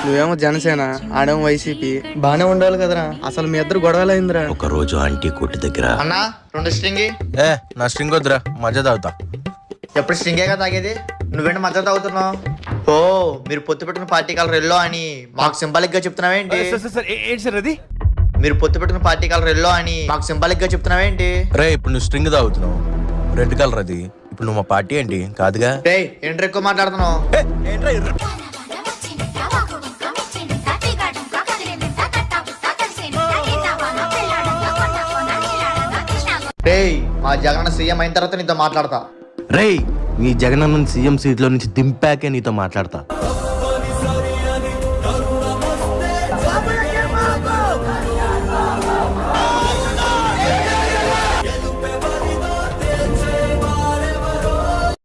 నువ్వేమో జనసేన, ఆడేమో వైసీపీ. బానే ఉండాలి కదరా. అసలు మీ ఇద్దరు గొడవలైందిరా. ఒక రోజు ఆంటీ కొట్టు దగ్గర అన్నా 2 స్ట్రింగ్. నా స్ట్రింగ్ వద్దురా, మధ్య తాగుతా. ఎప్పుడు స్ట్రింగేగా తాగేది? నువ్వేంటి మధ్య తాగుతున్నావు? ఓ మీరు పొత్తు పెట్టుకున్న పార్టీ కలర్ ఎల్లో అని మాకు సింబాలిక్ గా చెప్తున్నావేంటి? ఏంటి సార్ అది? మీరు పొత్తు పెట్టుకున్న పార్టీ కలర్ ఎల్లో అని మాకు సింబాలిక్ గా చెప్తున్నావేంటి? రే ఇప్పుడు నువ్వు స్ట్రింగ్ తాగుతున్నావు, రెడ్ కలర్ అది. ఇప్పుడు నువ్వు మా పార్టీ ఏంటి? కాదుగా. ఏంటి ఎక్కువ మాట్లాడుతున్నావు? మా జగన్ సీఎం అయిన తర్వాత నీతో మాట్లాడతా. రేయ్ మీ జగనన్న సీఎం సీట్ లో నుంచి దింపాకే నీతో మాట్లాడతా.